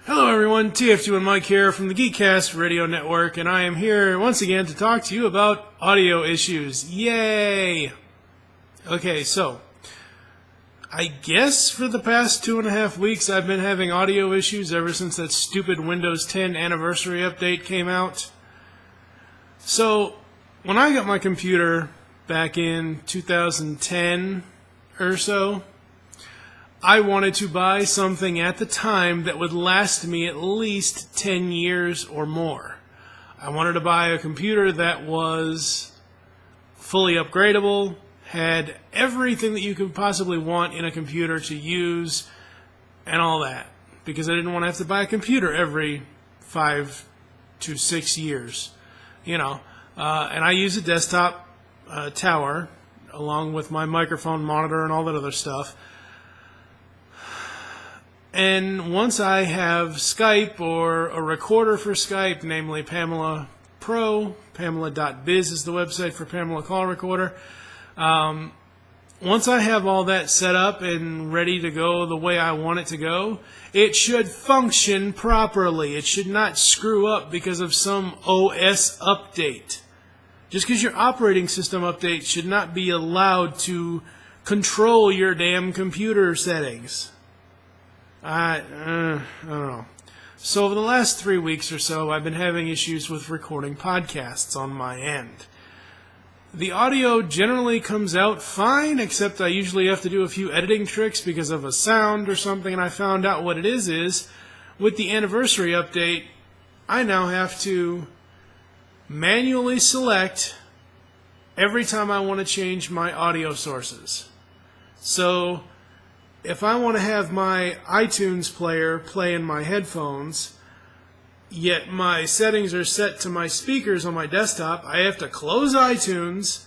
Hello everyone, TFG1Mike here from the Geekcast Radio Network, and I am here once again to talk to you about audio issues. Yay! Okay, so, I guess for the past 2.5 weeks I've been having audio issues ever since that stupid Windows 10 anniversary update came out. So, when I got my computer back in 2010 or so, I wanted to buy something at the time that would last me at least 10 years or more. I wanted to buy a computer that was fully upgradable, had everything that you could possibly want in a computer to use, and all that. Because I didn't want to have to buy a computer every 5 to 6 years. And I use a desktop tower, along with my microphone monitor and all that other stuff. And once I have Skype or a recorder for Skype, namely Pamela Pro, Pamela.biz is the website for Pamela Call Recorder. Once I have all that set up and ready to go the way I want it to go, it should function properly. It should not screw up because of some OS update. Just because your operating system update should not be allowed to control your damn computer settings. I don't know. So over the last 3 weeks or so, I've been having issues with recording podcasts on my end. The audio generally comes out fine, except I usually have to do a few editing tricks because of a sound or something, and I found out what it is with the anniversary update, I now have to manually select every time I want to change my audio sources. So if I want to have my iTunes player play in my headphones, yet my settings are set to my speakers on my desktop, I have to close iTunes,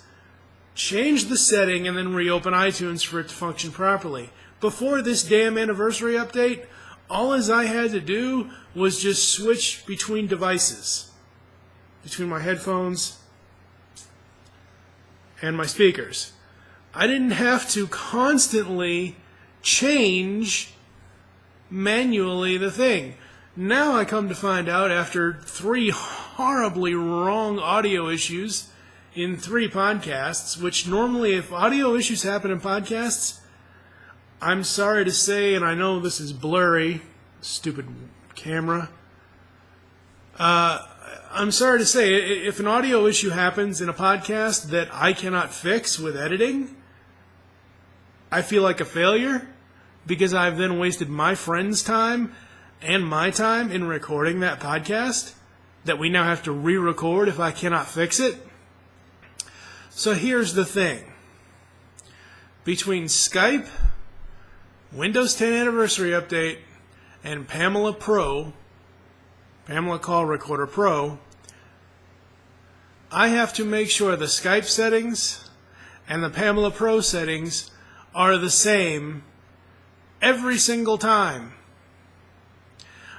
change the setting, and then reopen iTunes for it to function properly. Before this damn anniversary update, all I had to do was just switch between devices, between my headphones and my speakers. I didn't have to constantly change manually the thing. Now I come to find out, after 3 horribly wrong audio issues in 3 podcasts, which normally if audio issues happen in podcasts, I'm sorry to say, and I know this is blurry, stupid camera, I'm sorry to say, if an audio issue happens in a podcast that I cannot fix with editing, I feel like a failure, because I've then wasted my friend's time and my time in recording that podcast that we now have to re-record if I cannot fix it. So here's the thing. Between Skype, Windows 10 Anniversary Update, and Pamela Pro, Pamela Call Recorder Pro, I have to make sure the Skype settings and the Pamela Pro settings are the same every single time.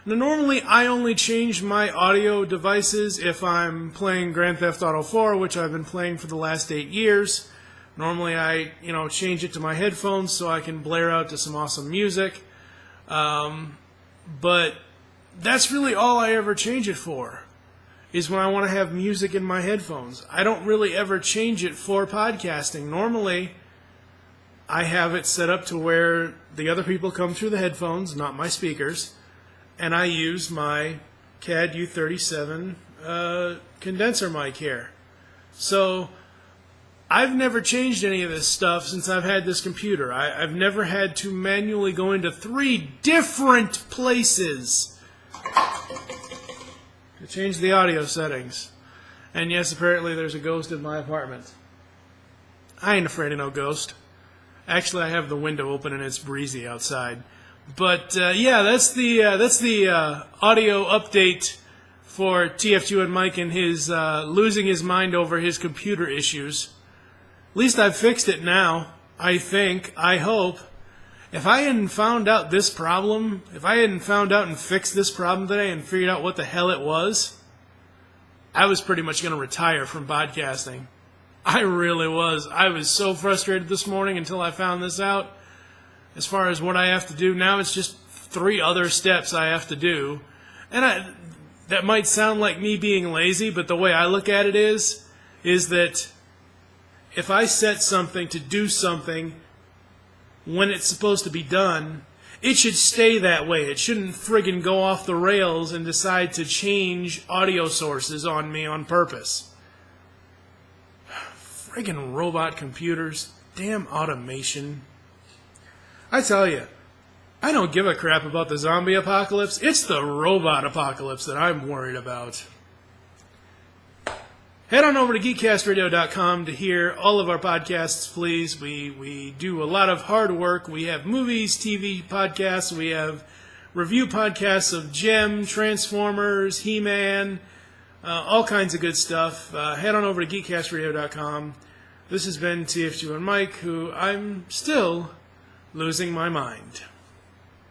Now, normally I only change my audio devices if I'm playing Grand Theft Auto 4, which I've been playing for the last 8 years. Normally I, change it to my headphones so I can blare out to some awesome music. But that's really all I ever change it for, is when I want to have music in my headphones. I don't really ever change it for podcasting. Normally I have it set up to where the other people come through the headphones, not my speakers, and I use my CAD U37 condenser mic here. So I've never changed any of this stuff since I've had this computer. I've never had to manually go into 3 different places to change the audio settings. And yes, apparently there's a ghost in my apartment. I ain't afraid of no ghost. Actually, I have the window open and it's breezy outside. But yeah, that's the audio update for TFG1Mike and his losing his mind over his computer issues. At least I've fixed it now, I think, I hope. If I hadn't found out this problem, if I hadn't found out and fixed this problem today and figured out what the hell it was, I was pretty much going to retire from podcasting. I really was. I was so frustrated this morning until I found this out. As far as what I have to do now, it's just 3 other steps I have to do. And that might sound like me being lazy, but the way I look at it is that if I set something to do something when it's supposed to be done, it should stay that way. It shouldn't friggin' go off the rails and decide to change audio sources on me on purpose. Friggin' robot computers. Damn automation. I tell you, I don't give a crap about the zombie apocalypse. It's the robot apocalypse that I'm worried about. Head on over to geekcastradio.com to hear all of our podcasts, please. We do a lot of hard work. We have movies, TV podcasts. We have review podcasts of Gem, Transformers, He-Man, all kinds of good stuff. Head on over to geekcastradio.com. This has been TFG1Mike, who I'm still losing my mind.